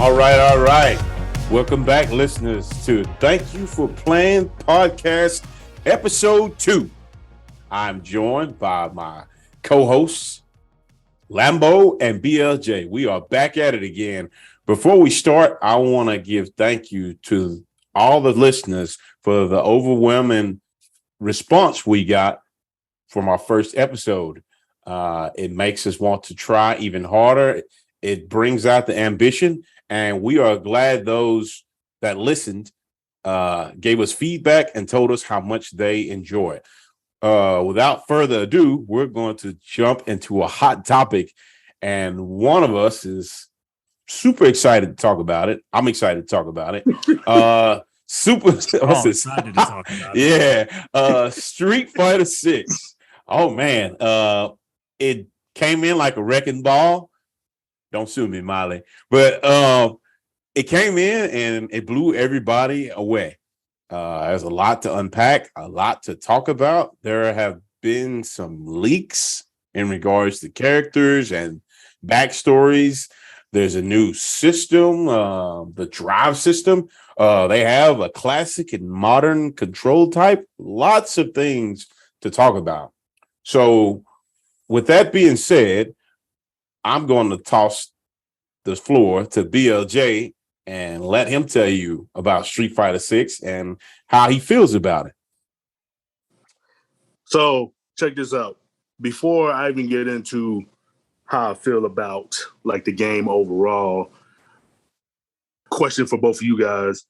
All right, all right. Welcome back, listeners, to Thank You for Playing Podcast Episode 2. I'm joined by my co-hosts, Lambo and BLJ. We are back at it again. Before we start, I want to give thank you to all the listeners for the overwhelming response we got from our first episode. It makes us want to try even harder. It brings out the ambition. And we are glad those that listened gave us feedback and told us how much they enjoy it. Without further ado, we're going to jump into a hot topic. And one of us is super excited to talk about it. I'm excited to talk about it. Excited to talk about it. Yeah. Street Fighter 6. Oh, man. It came in like a wrecking ball. Don't sue me, Molly. But it came in and it blew everybody away. There's a lot to unpack, a lot to talk about. There have been some leaks in regards to characters and backstories. There's a new system, the drive system. They have a classic and modern control type. Lots of things to talk about. So with that being said, I'm going to toss the floor to BLJ and let him tell you about Street Fighter 6 and how he feels about it. So check this out. Before I even get into how I feel about like the game overall, question for both of you guys.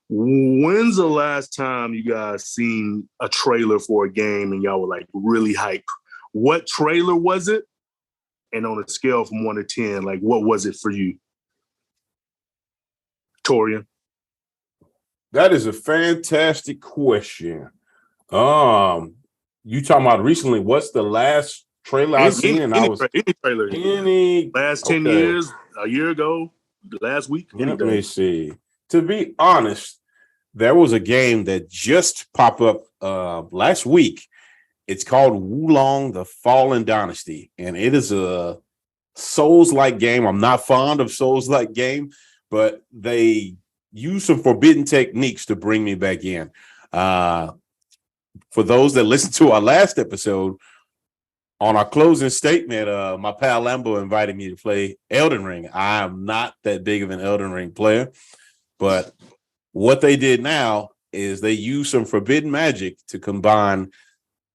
When's the last time you guys seen a trailer for a game and y'all were like really hype? What trailer was it? And on a scale from 1 to 10, like what was it for you? Torian? That is a fantastic question. You talking about recently, what's the last trailer I've seen? And any trailer. Last 10 years, a year ago, last week. Let me see. To be honest, there was a game that just popped up last week. It's called Wulong: The Fallen Dynasty, and it is a Souls-like game. I'm not fond of Souls-like game, but they use some forbidden techniques to bring me back in. For those that listened to our last episode, on our closing statement, my pal Lambo invited me to play Elden Ring. I am not that big of an Elden Ring player, but what they did now is they use some forbidden magic to combine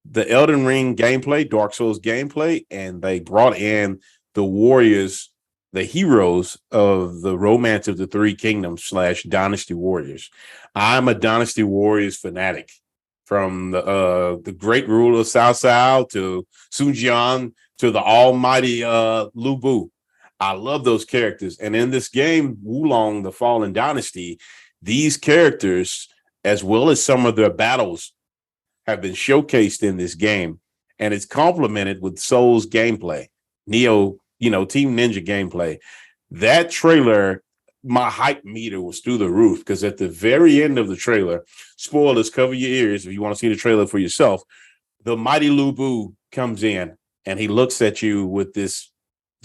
the Elden Ring gameplay, Dark Souls gameplay, and they brought in the warriors, the heroes of the Romance of the Three Kingdoms / Dynasty Warriors. I'm a Dynasty Warriors fanatic, from the great ruler of Cao Cao to Sun Jian to the almighty Lu Bu. I love those characters. And in this game, Wulong: The Fallen Dynasty, these characters, as well as some of their battles, have been showcased in this game, and it's complemented with Souls gameplay, Team Ninja gameplay. That trailer, my hype meter was through the roof, because at the very end of the trailer, spoilers, cover your ears if you want to see the trailer for yourself, the mighty Lu Bu comes in and he looks at you with this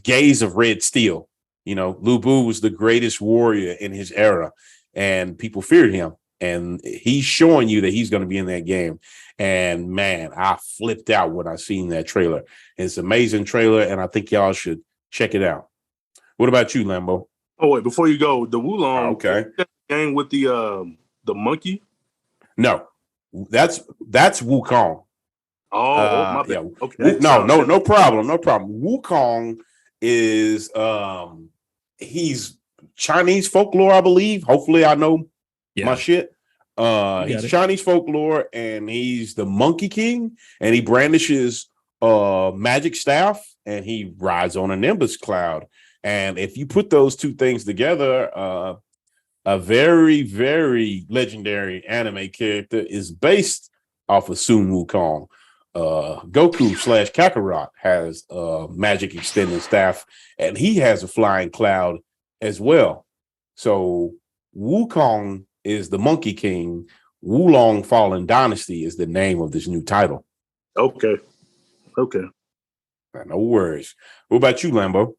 gaze of red steel. Lu Bu was the greatest warrior in his era, and people feared him. And he's showing you that he's going to be in that game. And man, I flipped out when I seen that trailer. It's an amazing trailer, and I think y'all should check it out. What about you, Lambo? Oh wait, before you go, the Wulong game with the monkey? No, that's Wukong. My bad. Yeah. Okay. No problem. Wukong is he's Chinese folklore, I believe. Hopefully, I know my shit. He's Chinese folklore, and he's the Monkey King, and he brandishes magic staff, and he rides on a Nimbus cloud. And if you put those two things together, a very, very legendary anime character is based off of Sun Wukong. Goku / Kakarot has a magic extended staff, and he has a flying cloud as well. So Wukong is the Monkey King. Wulong Fallen Dynasty is the name of this new title. Okay. No worries. What about you, Lambo?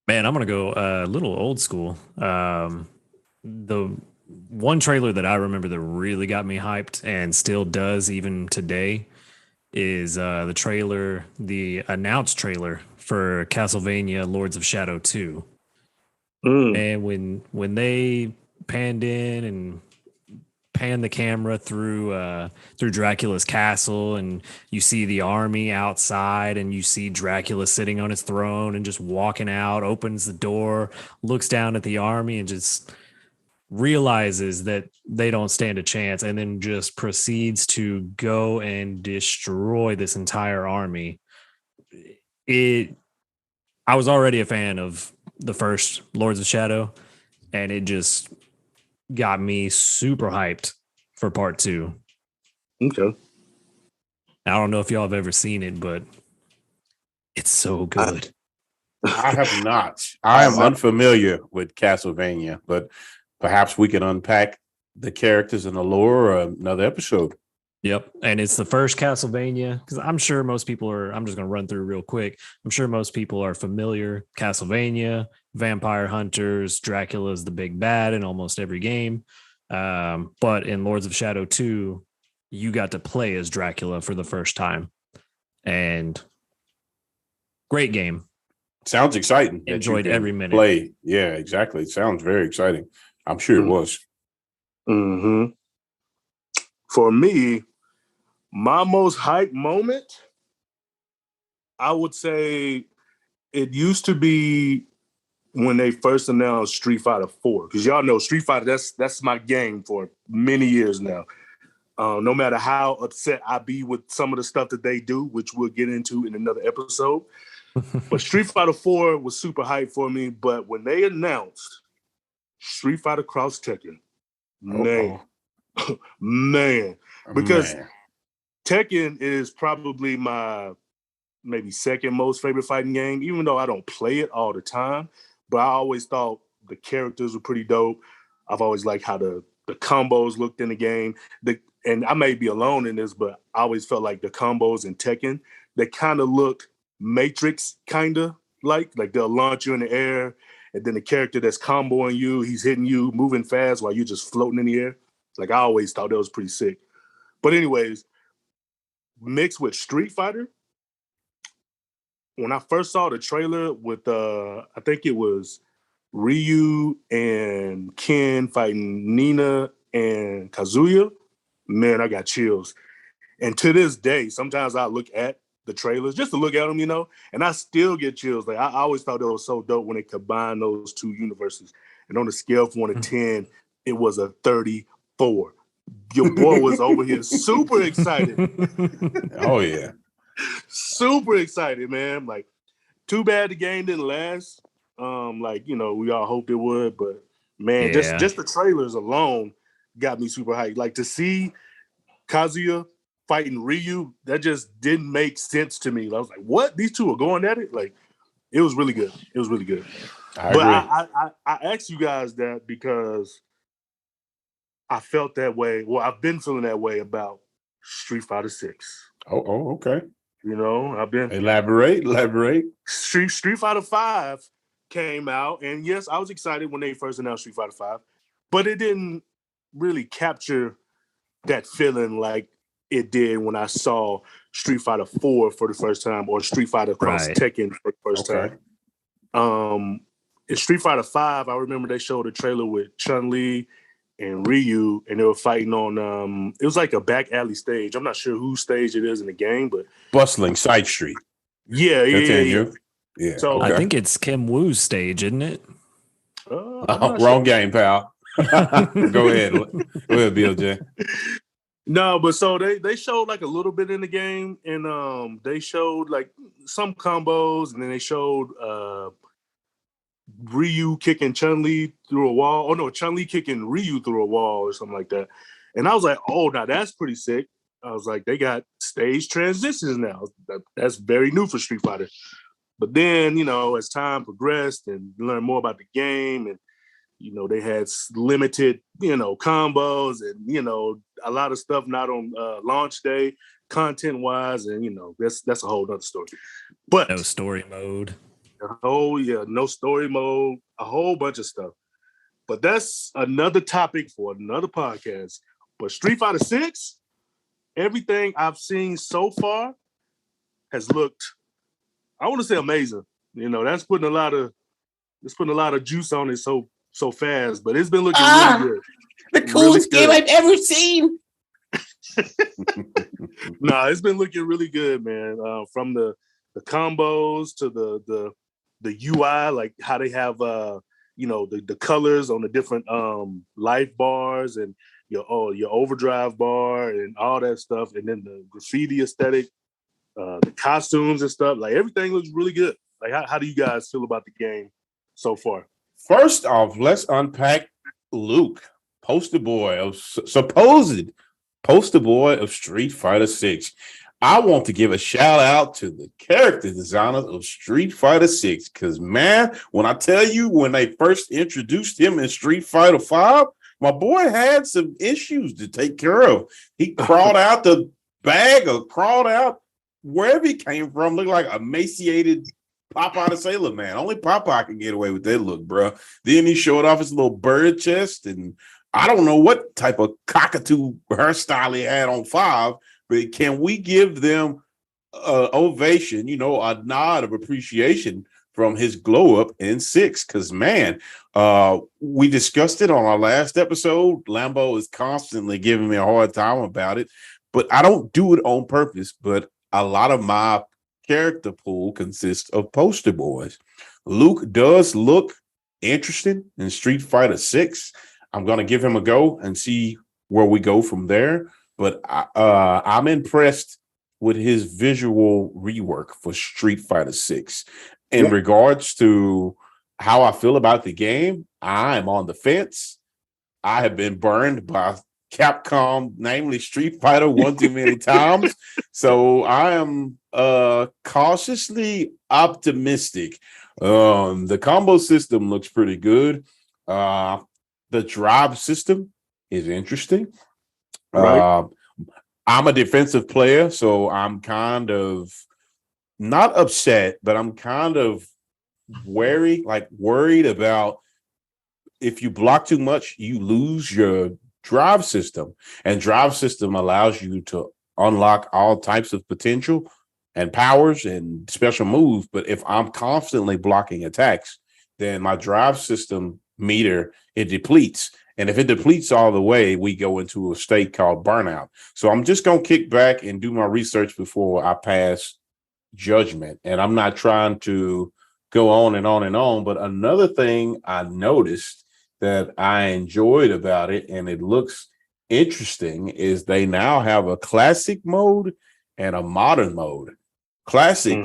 Man, I'm gonna go a little old school. The one trailer that I remember that really got me hyped and still does even today is the announced trailer for Castlevania Lords of Shadow 2. Mm. And when they panned in and panned the camera through Dracula's castle, and you see the army outside, and you see Dracula sitting on his throne and just walking out, opens the door, looks down at the army, and just realizes that they don't stand a chance, and then just proceeds to go and destroy this entire army. It I was already a fan of the first Lords of Shadow, and it just got me super hyped for part two. Okay. I don't know if y'all have ever seen it, but it's so good. I have not. I am unfamiliar with Castlevania, but perhaps we can unpack the characters and the lore another episode. Yep. And it's the first Castlevania, because I'm sure most people are. I'm just going to run through real quick. I'm sure most people are familiar. Castlevania, Vampire Hunters, Dracula's the big bad in almost every game. But in Lords of Shadow 2, you got to play as Dracula for the first time. And great game. Sounds exciting. Enjoyed every minute. Play. Yeah, exactly. It sounds very exciting. I'm sure it was. Mm-hmm. For me, my most hype moment, I would say it used to be when they first announced Street Fighter 4. Because y'all know Street Fighter, that's my game for many years now. No matter how upset I be with some of the stuff that they do, which we'll get into in another episode. But Street Fighter 4 was super hype for me. But when they announced Street Fighter Cross Tekken, man, because Tekken is probably my maybe second most favorite fighting game, even though I don't play it all the time. But I always thought the characters were pretty dope. I've always liked how the combos looked in the game. And I may be alone in this, but I always felt like the combos in Tekken, they kind of looked Matrix kind of like they'll launch you in the air, and then the character that's comboing you, he's hitting you, moving fast while you're just floating in the air. Like I always thought that was pretty sick. But anyways, mixed with Street Fighter, when I first saw the trailer with I think it was Ryu and Ken fighting Nina and Kazuya, man, I got chills. And to this day, sometimes I look at the trailers just to look at them, and I still get chills. Like I always thought that was so dope when they combined those two universes. And on a scale from 1 to 10, it was a 34. Your boy was over here super excited. Oh yeah. Super excited, man. Like, too bad the game didn't last. We all hoped it would, but man, just the trailers alone got me super hyped. Like to see Kazuya fighting Ryu, that just didn't make sense to me. I was like, what? These two are going at it? Like, it was really good. It was really good. I asked you guys that because I felt that way. Well, I've been feeling that way about Street Fighter 6. Oh, okay. I've been elaborate. Street Fighter 5 came out, and yes, I was excited when they first announced Street Fighter 5, but it didn't really capture that feeling like it did when I saw Street Fighter 4 for the first time, or Street Fighter Cross Tekken for the first time. In Street Fighter 5, I remember they showed a trailer with Chun-Li and Ryu, and they were fighting on it was like a back alley stage. I'm not sure whose stage it is in the game, but bustling side street. Yeah. So I think it's Kim Woo's stage, isn't it? Wrong game, pal. Go ahead, BLJ. No, but so they showed like a little bit in the game, and they showed like some combos, and then they showed Ryu kicking Chun-Li through a wall. Oh no, Chun-Li kicking Ryu through a wall or something like that. And I was like, oh, now that's pretty sick. I was like, they got stage transitions now. That's very new for Street Fighter. But then, as time progressed and learned more about the game, and they had limited, combos, and a lot of stuff not on launch day, content wise, and that's a whole other story. But no story mode. no story mode, a whole bunch of stuff. But that's another topic for another podcast. But Street Fighter 6, everything I've seen so far has looked, I want to say, amazing. You know, that's putting a lot of juice on it so fast, but it's been looking really good. The coolest game I've ever seen. No, it's been looking really good, man. From the combos to the UI, like how they have the colors on the different life bars and your overdrive bar and all that stuff, and then the graffiti aesthetic, the costumes and stuff. Like everything looks really good. Like how do you guys feel about the game so far? First off, let's unpack Luke, supposed poster boy of Street Fighter 6. I want to give a shout out to the character designers of Street Fighter 6 because, man, when I tell you when they first introduced him in Street Fighter 5, my boy had some issues to take care of. He crawled out the bag or crawled out wherever he came from, looked like emaciated Popeye the Sailor Man. Only Popeye can get away with that look, bro. Then he showed off his little bird chest, and I don't know what type of cockatoo hairstyle he had on 5, but can we give them an ovation, a nod of appreciation from his glow up in 6? Because, man, we discussed it on our last episode. Lambo is constantly giving me a hard time about it, but I don't do it on purpose. But a lot of my character pool consists of poster boys. Luke does look interesting in Street Fighter 6. I'm going to give him a go and see where we go from there. But I'm impressed with his visual rework for Street Fighter 6. In regards to how I feel about the game, I'm on the fence. I have been burned by Capcom, namely Street Fighter, one too many times. So I am cautiously optimistic. The combo system looks pretty good. The drive system is interesting. Right. I'm a defensive player, so I'm kind of not upset, but I'm kind of worried about if you block too much, you lose your drive system. And drive system allows you to unlock all types of potential and powers and special moves. But if I'm constantly blocking attacks, then my drive system meter, it depletes. And if it depletes all the way, we go into a state called burnout. So I'm just going to kick back and do my research before I pass judgment. And I'm not trying to go on and on and on. But another thing I noticed that I enjoyed about it, and it looks interesting, is they now have a classic mode and a modern mode. Classic,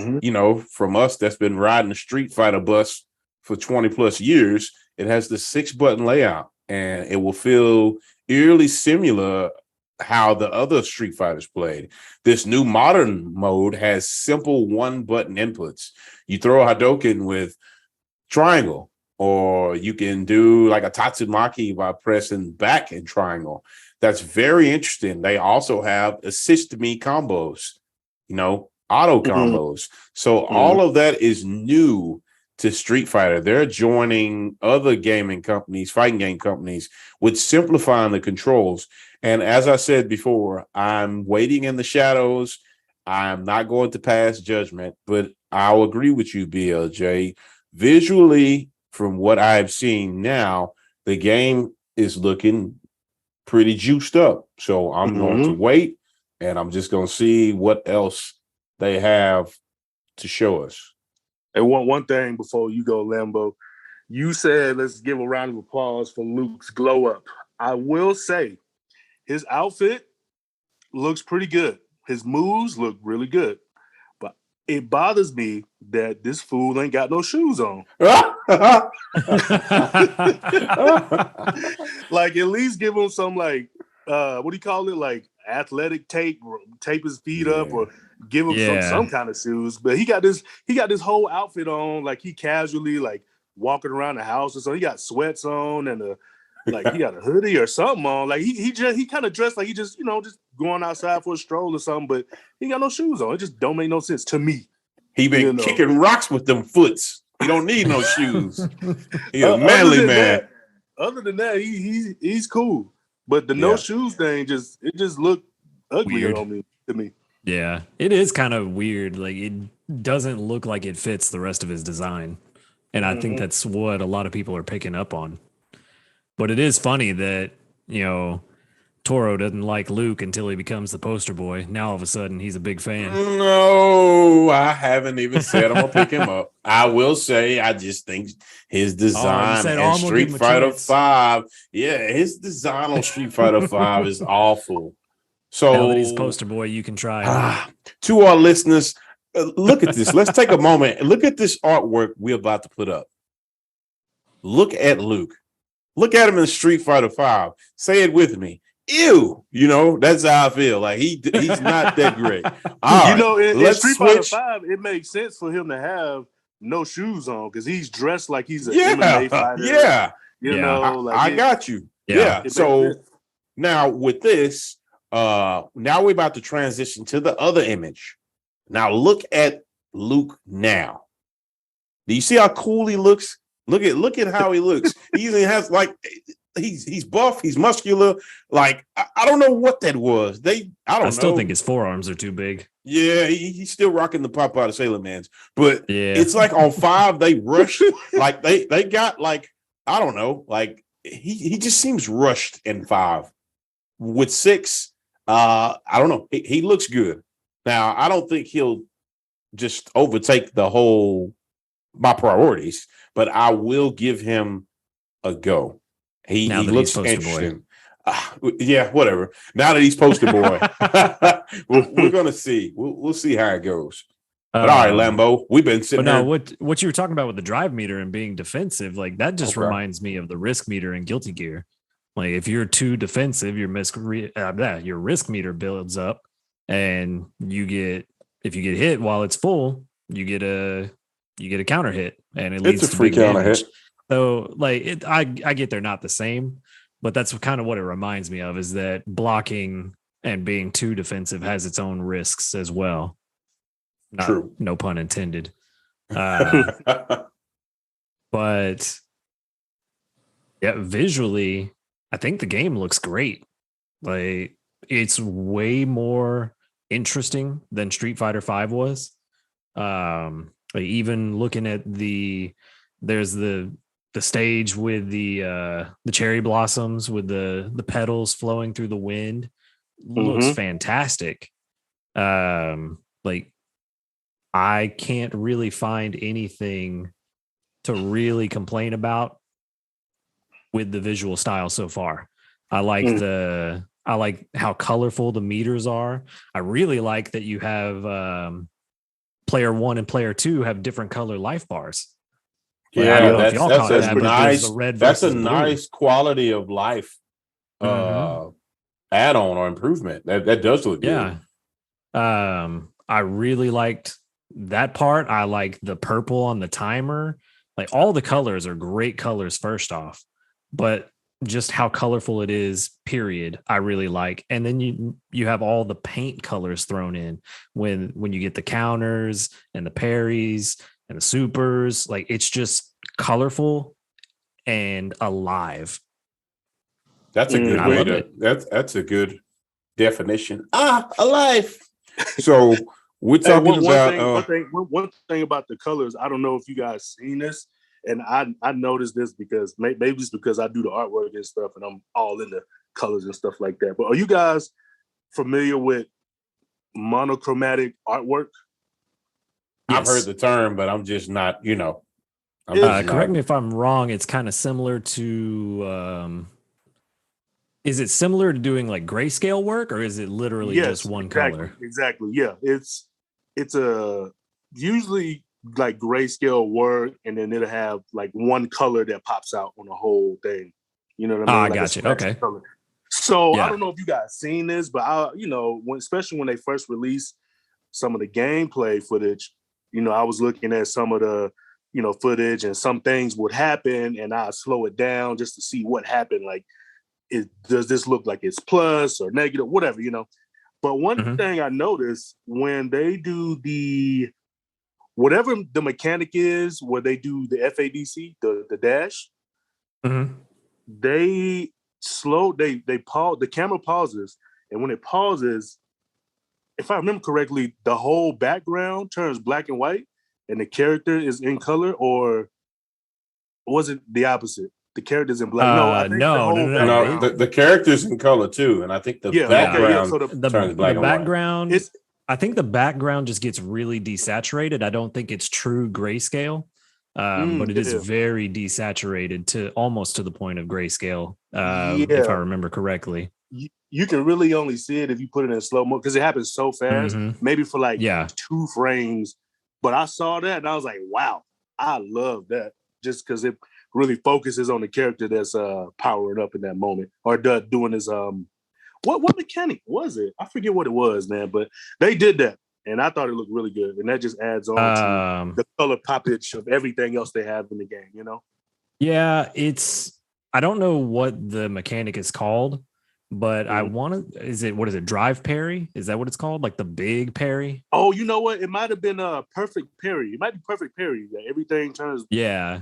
from us that's been riding the Street Fighter bus for 20 plus years, it has the 6-button layout, and it will feel eerily similar how the other Street Fighters played. This new modern mode has simple 1-button inputs. You throw a Hadouken with triangle, or you can do like a Tatsumaki by pressing back and triangle. That's very interesting. They also have assist me combos, auto combos. So all of that is new to Street Fighter. They're joining other gaming companies, fighting game companies, with simplifying the controls. And as I said before, I'm waiting in the shadows. I'm not going to pass judgment, but I'll agree with you, BLJ. Visually, from what I've seen now, the game is looking pretty juiced up. So I'm going to wait, and I'm just going to see what else they have to show us. And one thing before you go, Lambo, you said let's give a round of applause for Luke's glow up. I will say his outfit looks pretty good. His moves look really good. But it bothers me that this fool ain't got no shoes on. Like, at least give him some, like, what do you call it? Like athletic tape, or tape his feet up, or give him some kind of shoes. But he got this whole outfit on, like he casually like walking around the house or so. He got sweats on and he got a hoodie or something on. Like he kind of dressed like he just just going outside for a stroll or something, but he got no shoes on. It just don't make no sense to me. He been kicking rocks with them foots. He don't need no shoes. He a manly man. Other than that, he's cool. But the no shoes thing just looked ugly on me to me. Yeah, it is kind of weird. Like it doesn't look like it fits the rest of his design. And I think that's what a lot of people are picking up on. But it is funny that, Toro doesn't like Luke until he becomes the poster boy. Now all of a sudden he's a big fan. No, I haven't even said I'm gonna pick him up. I will say I just think his design and Street Fighter 5. Yeah, his design on Street Fighter 5 is awful. So now that he's poster boy, you can try. To our listeners, look at this. Let's take a moment and look at this artwork we're about to put up. Look at Luke. Look at him in Street Fighter 5. Say it with me. Ew, that's how I feel. Like he's not that great. In Street Fighter 5, it makes sense for him to have no shoes on because he's dressed like he's an MMA fighter. I got you. Yeah. So now with this, now we're about to transition to the other image. Now look at Luke now. Do you see how cool he looks? Look at how he looks. He even has he's buff, he's muscular. Like I don't know what that was. I still think his forearms are too big. Yeah, he's still rocking the pop out of Sailor Man's. But it's like on 5 they rushed. Like they got I don't know. Like he just seems rushed in 5. With 6, I don't know. He looks good. Now I don't think he'll just overtake my priorities, but I will give him a go. He looks interesting. Whatever. Now that he's poster boy, we're gonna see. We'll see how it goes. But all right, Lambo, we've been sitting. But no, what you were talking about with the drive meter and being defensive, like that just reminds me of the risk meter in Guilty Gear. Like if you're too defensive, your risk meter builds up, and if you get hit while it's full, you get a counter hit, and it leads to free counter hit. So I get they're not the same, but that's kind of what it reminds me of is that blocking and being too defensive has its own risks as well. True. No pun intended. But yeah, visually, I think the game looks great. Like it's way more interesting than Street Fighter 5 was. Even looking at there's the stage with the cherry blossoms with the petals flowing through the wind looks fantastic. I can't really find anything to really complain about with the visual style so far. I like how colorful the meters are. I really like that you have player 1 and player 2 have different color life bars. Yeah, that's a nice quality of life add-on or improvement. That does look good. I really liked that part. I like the purple on the timer. Like all the colors are great colors first off, but just how colorful it is, period, I really like. And then you have all the paint colors thrown in when you get the counters and the parries and the supers. Like it's just colorful and alive. That's a good way to that's a good definition. Alive. So we're talking about one thing about the colors. I don't know if you guys seen this, and I noticed this because maybe it's because I do the artwork and stuff, and I'm all into colors and stuff like that. But are you guys familiar with monochromatic artwork? Yes. I've heard the term, but I'm just not, correct me if I'm wrong. It's kind of similar to, is it similar to doing like grayscale work, or is it literally just one color? Exactly. Yeah. It's a usually like grayscale work, and then it'll have like one color that pops out on the whole thing. You know what I mean? I got you. Okay. Color. So I don't know if you guys seen this, but especially when they first released some of the gameplay footage, I was looking at some of the, footage, and some things would happen, and I slow it down just to see what happened. Like, does this look like it's plus or negative, whatever, But one thing I noticed when they do the whatever the mechanic is where they do the FADC, the dash, they pause, the camera pauses, and when it pauses, if I remember correctly, the whole background turns black and white and the character is in color, or was it the opposite? The character's in black. No, I think the whole background. No, the character's in color too, and I think the background turns black and white. I think the background just gets really desaturated. I don't think it's true grayscale, but it is very desaturated to almost to the point of grayscale, if I remember correctly. You can really only see it if you put it in slow mo because it happens so fast, maybe for like 2 frames. But I saw that and I was like, wow, I love that just because it really focuses on the character that's powering up in that moment or doing his what mechanic was it? I forget what it was, man, but they did that and I thought it looked really good. And that just adds on to the color poppage of everything else they have in the game, you know? Yeah, I don't know what the mechanic is called, but I want to, what is it? Drive parry? Is that what it's called? Like the big parry? Oh, you know what? It might have been a perfect parry. It might be perfect parry. That everything turns. Yeah.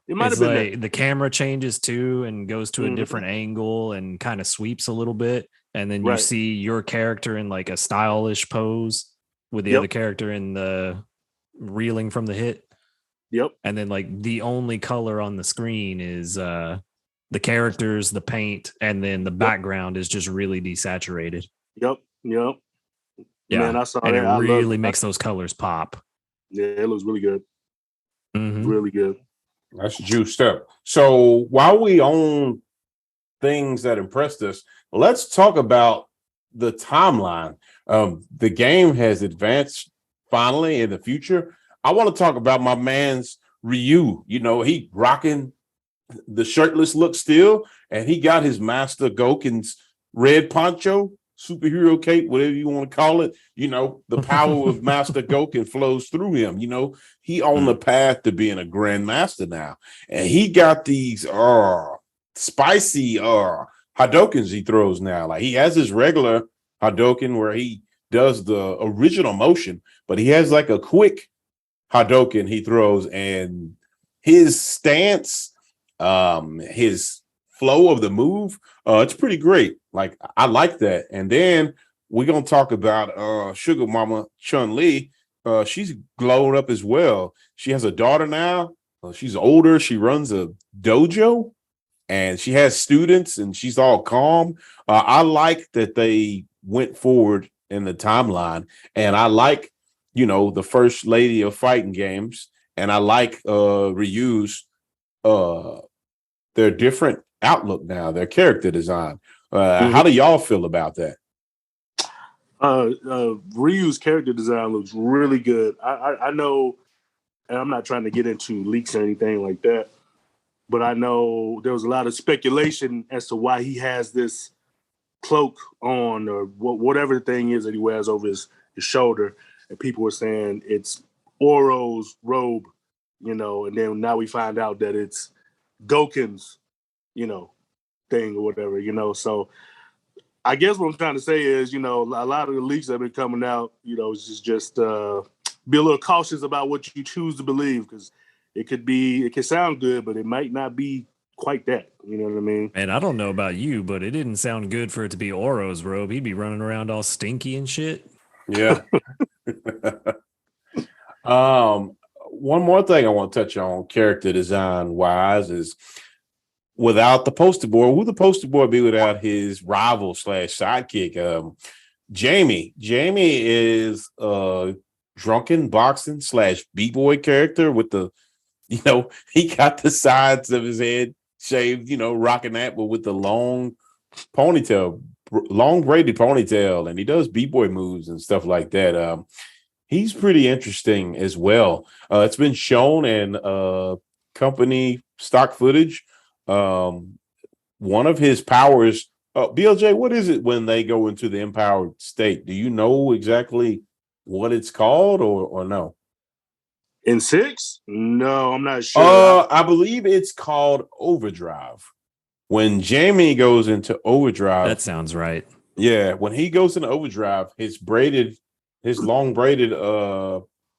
It might have been like the camera changes too and goes to a different angle and kind of sweeps a little bit. And then you see your character in like a stylish pose with the other character in the reeling from the hit. Yep. And then like the only color on the screen is the characters, the paint, and then the background is just really desaturated. Yep. Yeah. Man, I saw and that. It really makes those colors pop. Yeah, it looks really good. Really good. That's juiced up. So while we own things that impressed us, let's talk about the timeline. The game has advanced finally in the future. I want to talk about my man's Ryu. You know, he rocking the shirtless look still, and he got his Master Goken's red poncho, superhero cape, whatever you want to call it. You know, the power of Master Goken flows through him. You know, he on the path to being a grandmaster now, and he got these spicy Hadokens he throws now. Like he has his regular Hadoken where he does the original motion, but he has like a quick Hadoken he throws, and his stance, his flow of the move, it's pretty great. Like I like that. And then we're gonna talk about Sugar Mama Chun-Li. She's glowed up as well. She has a daughter now. She's older. She runs a dojo and she has students and she's all calm. I like that they went forward in the timeline, and I like, you know, the first lady of fighting games, and I like Ryu's their different outlook now, their character design. How do y'all feel about that? Ryu's character design looks really good. I know, and I'm not trying to get into leaks or anything like that, but I know there was a lot of speculation as to why he has this cloak on, or whatever the thing is that he wears over his shoulder. And people were saying it's Oro's robe, you know, and then now we find out that it's Goken's, you know, thing or whatever, you know. So I guess what I'm trying to say is, you know, a lot of the leaks that have been coming out, you know, is just be a little cautious about what you choose to believe, because it could sound good, but it might not be quite that. You know what I mean? And I don't know about you, but it didn't sound good for it to be Oro's robe. He'd be running around all stinky and shit. Yeah. One more thing I want to touch on character design wise is, without the poster boy, who the poster boy be without his rival / sidekick, Jamie. Jamie is a drunken boxing / b-boy character with the, you know, he got the sides of his head shaved, you know, rocking that, but with the long ponytail, long braided ponytail, and he does b-boy moves and stuff like that. He's pretty interesting as well. It's been shown in company stock footage. One of his powers, BLJ, what is it when they go into the empowered state? Do you know exactly what it's called, or no? In 6? No, I'm not sure. I believe it's called overdrive. When Jamie goes into overdrive. That sounds right. Yeah, when he goes into overdrive, his long braided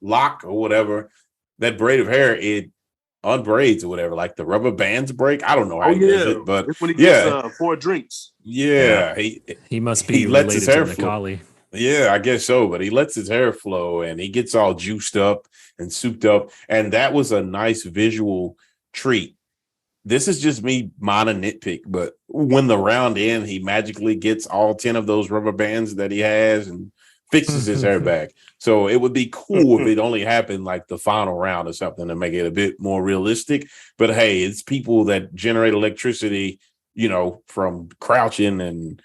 lock or whatever, that braid of hair, it unbraids or whatever, like the rubber bands break. I don't know how he does it, but it's when he yeah, gets 4 drinks. yeah, He must he be lets his related to hair flow. Nikali. Yeah, I guess so, but he lets his hair flow and he gets all juiced up and souped up, and that was a nice visual treat. This is just me minor nitpick, but when the round ends, he magically gets all 10 of those rubber bands that he has and fixes his hair back. So it would be cool if it only happened like the final round or something to make it a bit more realistic. But hey, it's people that generate electricity, from crouching and,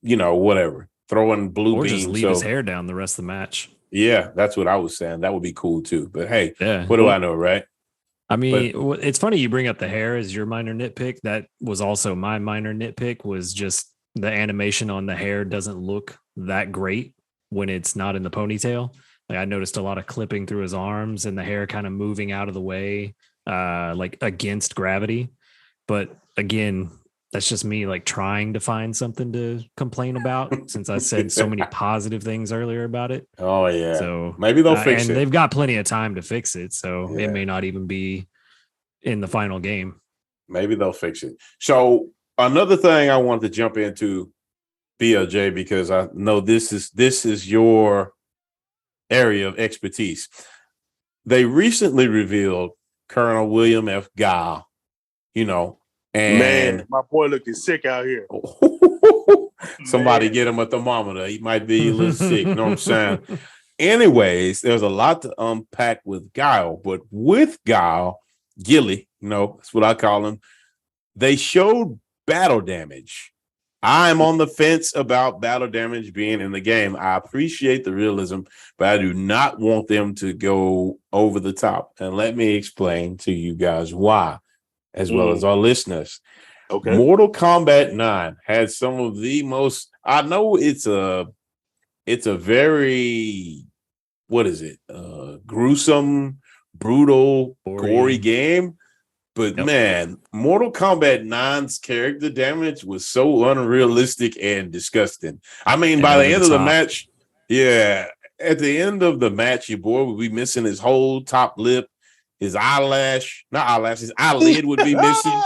whatever, throwing blue Or beams. just leave his hair down the rest of the match. Yeah, that's what I was saying. That would be cool too. But hey, Yeah. what do I know, right? I mean, it's funny you bring up the hair as your minor nitpick. That was also my minor nitpick, was just the animation on the hair doesn't look that great when it's not in the ponytail. Like I noticed a lot of clipping through his arms and the hair kind of moving out of the way, like against gravity. But again, that's just me like trying to find something to complain about since I said so many positive things earlier about it. Oh yeah. So maybe they'll fix and it. they've got plenty of time to fix it. So it may not even be in the final game. Maybe they'll fix it. So another thing I want to jump into, BLJ, because I know this is your area of expertise. They recently revealed Colonel William F. Guile, and Man, my boy looking sick out here. Somebody get him a thermometer. He might be a little sick. You know what I'm saying? Anyways, there's a lot to unpack with Guile, but with Guile, Gilly, that's what I call him. They showed battle damage. I'm on the fence about battle damage being in the game. I appreciate the realism, but I do not want them to go over the top. And let me explain to you guys why, as well as our listeners. Okay. Mortal Kombat 9 had some of the most, I know it's a very, gruesome, brutal, gory game. But man, Mortal Kombat 9's character damage was so unrealistic and disgusting. I mean, by the end of the match, at the end of the match, your boy would be missing his whole top lip, his his eyelid would be missing.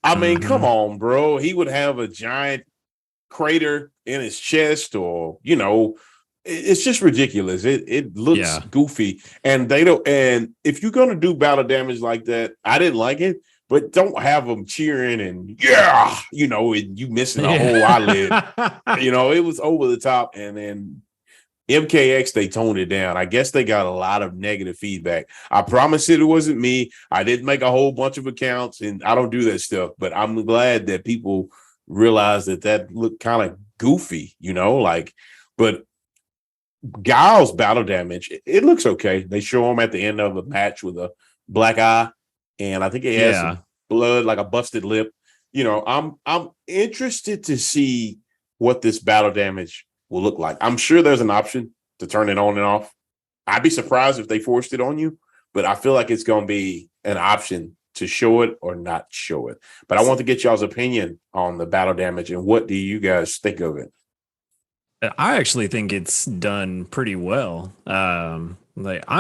I mean, come on, bro. He would have a giant crater in his chest, or it's just ridiculous. It looks goofy, and they don't. And if you're gonna do battle damage like that, I didn't like it. But don't have them cheering and and you missing a whole eyelid. It was over the top. And then MKX, they toned it down. I guess they got a lot of negative feedback. I promise it wasn't me. I didn't make a whole bunch of accounts, and I don't do that stuff. But I'm glad that people realized that looked kind of goofy, but Guile's battle damage, it looks okay. They show him at the end of a match with a black eye, and I think he has some blood, like a busted lip. I'm interested to see what this battle damage will look like. I'm sure there's an option to turn it on and off. I'd be surprised if they forced it on you, but I feel like it's going to be an option to show it or not show it. But I want to get y'all's opinion on the battle damage, and what do you guys think of it? I actually think it's done pretty well. I'm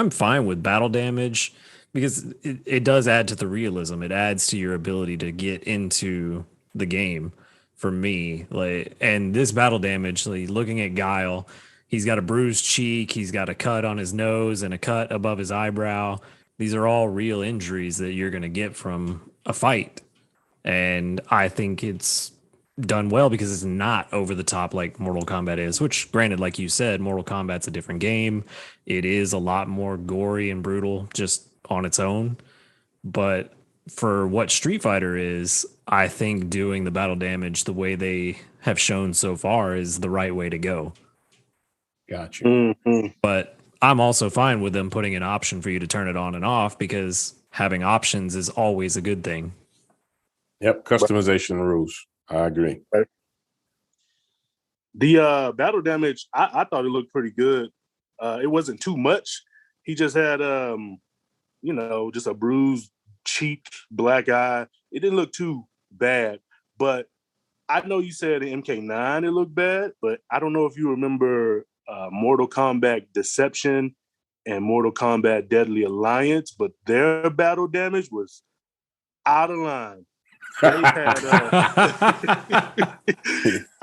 fine with battle damage because it does add to the realism. It adds to your ability to get into the game for me. And this battle damage, looking at Guile, he's got a bruised cheek, he's got a cut on his nose and a cut above his eyebrow. These are all real injuries that you're going to get from a fight. And I think it's done well because it's not over the top like Mortal Kombat is, which granted, like you said, Mortal Kombat's a different game. It is a lot more gory and brutal just on its own. But for what Street Fighter is, I think doing the battle damage the way they have shown so far is the right way to go. Gotcha. Mm-hmm. But I'm also fine with them putting an option for you to turn it on and off, because having options is always a good thing. Yep. Customization rules. I agree. Right. The battle damage, I thought it looked pretty good. It wasn't too much. He just had, just a bruised cheek, black eye. It didn't look too bad. But I know you said in MK9 it looked bad, but I don't know if you remember Mortal Kombat Deception and Mortal Kombat Deadly Alliance, but their battle damage was out of line. They had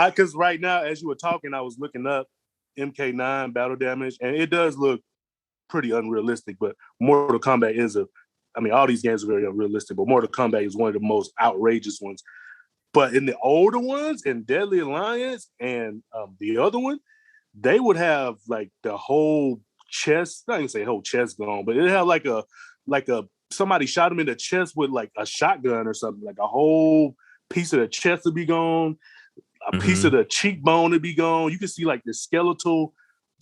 because right now, as you were talking, I was looking up MK9 battle damage, and it does look pretty unrealistic. But Mortal Kombat all these games are very unrealistic, but Mortal Kombat is one of the most outrageous ones. But in the older ones, in Deadly Alliance and the other one, they would have like the whole chest. Not even say whole chest gone, but it had like a somebody shot him in the chest with like a shotgun or something. Like a whole piece of the chest would be gone, a piece of the cheekbone would be gone. You can see like the skeletal,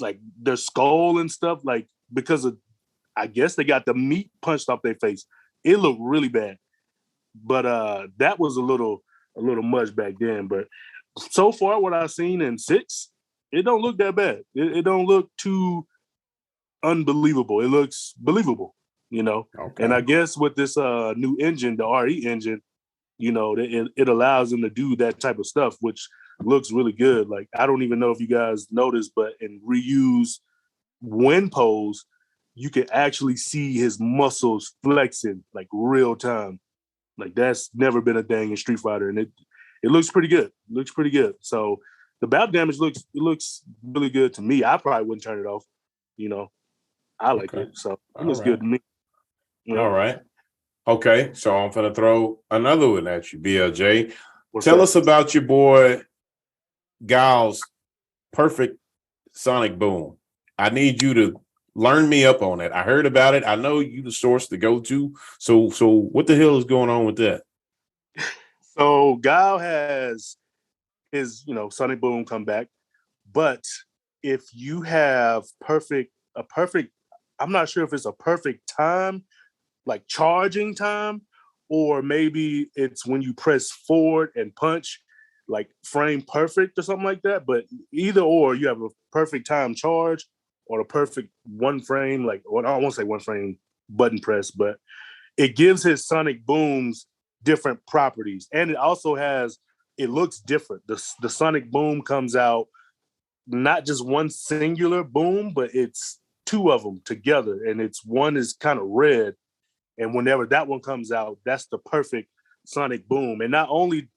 like their skull and stuff. Like because of, I guess they got the meat punched off their face. It looked really bad, but that was a little much back then. But so far, what I've seen in 6, it don't look that bad. It don't look too unbelievable. It looks believable. Okay. And I guess with this new engine, the RE engine, it allows them to do that type of stuff, which looks really good. Like, I don't even know if you guys noticed, but in Ryu's wind pose, you can actually see his muscles flexing like real time. Like, that's never been a thing in Street Fighter, and it looks pretty good. It looks pretty good. So the battle damage looks really good to me. I probably wouldn't turn it off. I like it, so it looks good to me. All right. Okay, so I'm going to throw another one at you, BLJ. Tell us about your boy Guile's perfect sonic boom. I need you to learn me up on it. I heard about it. I know you the source to go to. So what the hell is going on with that? So Guile has his, sonic boom come back, but if you have a perfect, I'm not sure if it's a perfect time, like charging time, or maybe it's when you press forward and punch, like frame perfect or something like that. But either or, you have a perfect time charge or a perfect one frame, I won't say one frame button press, but it gives his sonic booms different properties. And it looks different. The sonic boom comes out not just one singular boom, but it's 2 of them together, and one is kind of red. And whenever that one comes out, that's the perfect sonic boom. And not only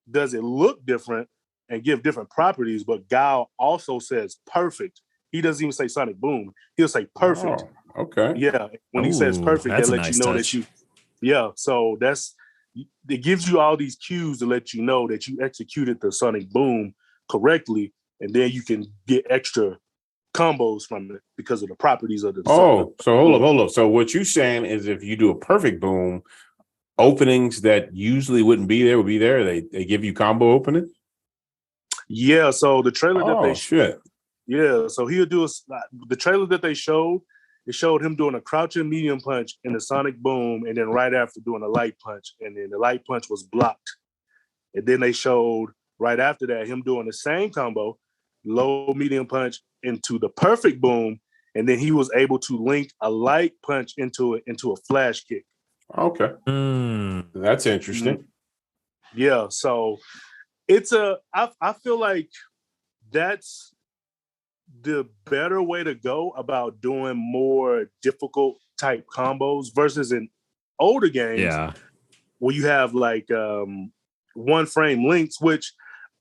does it look different and give different properties, but Guile also says perfect. He doesn't even say sonic boom. He'll say perfect. Oh, okay. Yeah. When he says perfect, that lets you know that you, so it gives you all these cues to let you know that you executed the sonic boom correctly. And then you can get extra combos from it because of the properties of the so hold up. So what you're saying is if you do a perfect boom, openings that usually wouldn't be there will be there. They give you combo openings? Yeah, so the trailer so he'll do the trailer that they showed, it showed him doing a crouching medium punch and the sonic boom, and then right after doing a light punch, and then the light punch was blocked. And then they showed right after that him doing the same combo, low medium punch into the perfect boom, and then he was able to link a light punch into a flash kick. Okay. That's interesting. Yeah, so I feel like that's the better way to go about doing more difficult type combos versus in older games where you have like one frame links, which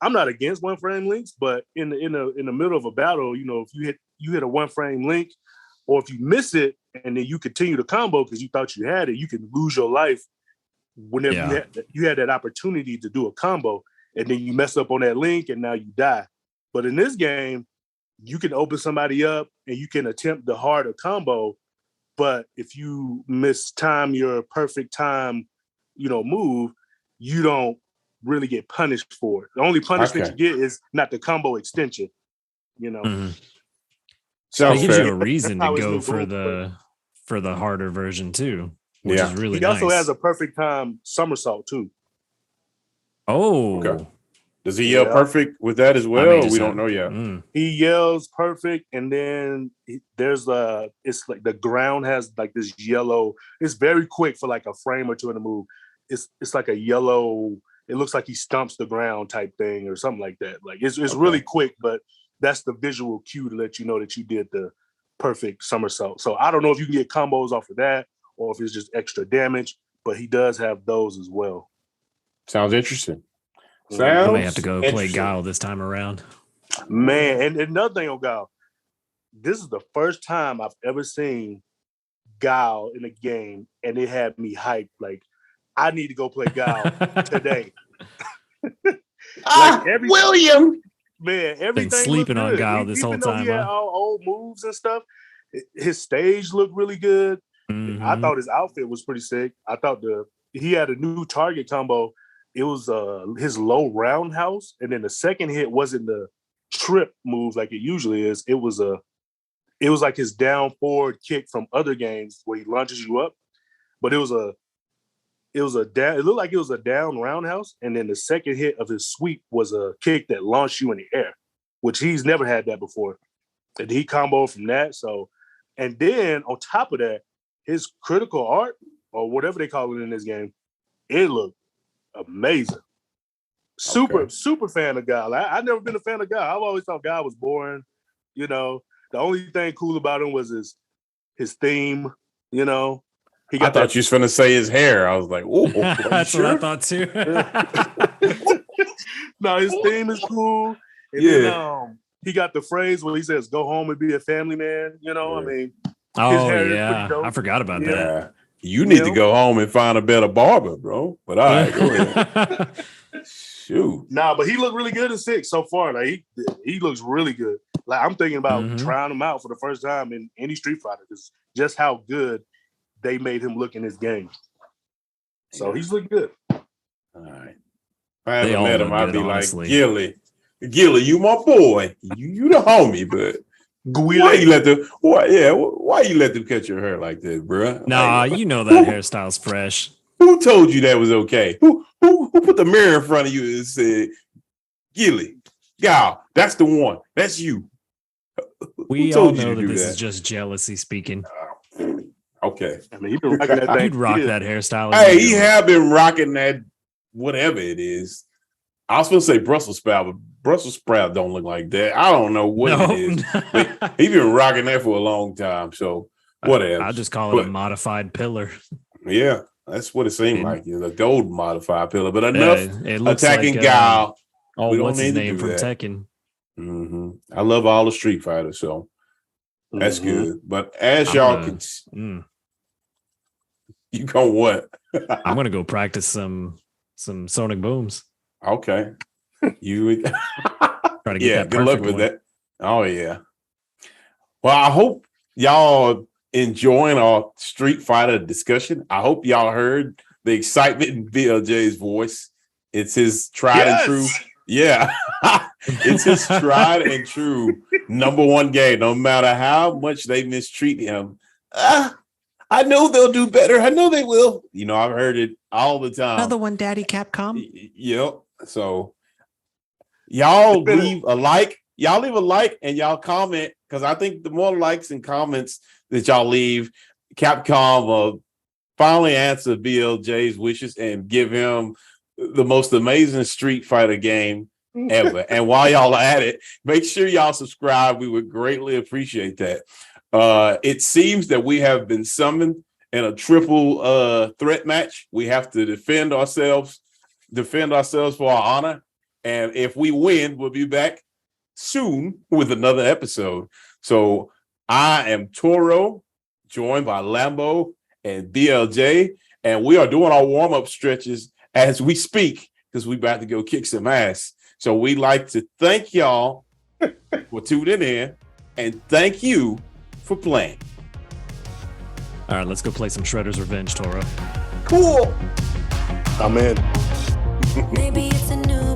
I'm not against one frame links, but in the middle of a battle, if you hit a one frame link, or if you miss it and then you continue the combo because you thought you had it, you can lose your life whenever you had that opportunity to do a combo, and then you mess up on that link and now you die. But in this game, you can open somebody up and you can attempt the harder combo, but if you mistime your perfect time, move, you don't really get punished for it. The only punishment you get is not the combo extension, So it gives you a reason to go for the harder version too, which is really nice. He also has a perfect time somersault too. Oh, okay. Does he yell perfect with that as well? We don't know yet. He yells perfect, and then it's like the ground has like this yellow. It's very quick for like a frame or two in the move. It's like a yellow. It looks like he stomps the ground type thing or something like that. Like it's really quick, but that's the visual cue to let you know that you did the perfect somersault. So I don't know if you can get combos off of that or if it's just extra damage, but he does have those as well. Sounds interesting. I may have to go play Guile this time around. Man, and another thing on Guile, this is the first time I've ever seen Guile in a game, and it had me hyped. Like, I need to go play Guile today. William! Man, everything been sleeping on good. Guile this whole time. He had all old moves and stuff. His stage looked really good. Mhm. I thought his outfit was pretty sick. I thought he had a new target combo. It was his low roundhouse, and then the second hit wasn't the trip move like it usually is. It was like his down forward kick from other games where he launches you up, but it looked like it was a down roundhouse, and then the second hit of his sweep was a kick that launched you in the air, which he's never had that before. And he comboed from that. So, and then on top of that, his critical art, or whatever they call it in this game, it looked amazing. Super fan of Guile. I've never been a fan of Guile. I've always thought Guile was boring. You know, the only thing cool about him was his theme. You know, I thought you was gonna say his hair. I was like, "Oh, that's what I thought too." No, his theme is cool. And then, he got the phrase where he says, "Go home and be a family man." You know, I mean, oh yeah, I forgot about that. You need to go home and find a better barber, bro. But all right, go ahead. Shoot. Nah, but he looked really good in 6 so far. Like he looks really good. Like I'm thinking about trying him out for the first time in any Street Fighter because just how good they made him look in this game. So he's looking good. All right. If I ever met him, I'd be honestly. Like, Gilly, you my boy. You the homie, but why you let them cut your hair like that, bro? Nah, you know that hairstyle's fresh. Who told you that was okay? Who put the mirror in front of you and said, Gilly, Guile, that's the one. That's you. We all know that this is just jealousy speaking. Okay. I mean, you'd rock that hairstyle. Hey, he have been rocking that whatever it is. I was supposed to say Brussels sprout, but Brussels sprout don't look like that. I don't know what it is. But he been rocking that for a long time. So whatever. I just call it a modified pillar. Yeah, that's what it seemed like. A gold modified pillar. But enough attacking like, Guile. We don't need name from Tekken. Mm-hmm. I love all the Street Fighters, so that's good. But as y'all can, you go what? I'm gonna go practice some Sonic Booms. Okay. You try to get that good luck with that. Oh yeah. Well, I hope y'all enjoying our Street Fighter discussion. I hope y'all heard the excitement in BLJ's voice. It's his tried and true. Yeah. It's his tried and true number one game. No matter how much they mistreat him. I know they'll do better. I know they will. You know, I've heard it all the time. Another one, Daddy Capcom. Yep. So y'all leave a like. Y'all leave a like and y'all comment because I think the more likes and comments that y'all leave, Capcom will finally answer BLJ's wishes and give him the most amazing Street Fighter game ever. And while y'all are at it, make sure y'all subscribe. We would greatly appreciate that. It seems that we have been summoned in a triple threat match. We have to defend ourselves for our honor. And if we win, we'll be back soon with another episode. So I am Toro, joined by Lambo and BLJ, and we are doing our warm-up stretches as we speak because we're about to go kick some ass. So we'd like to thank y'all for tuning in and thank you for playing. All right, let's go play some Shredder's Revenge, Toro. Cool. I'm in. Maybe it's a new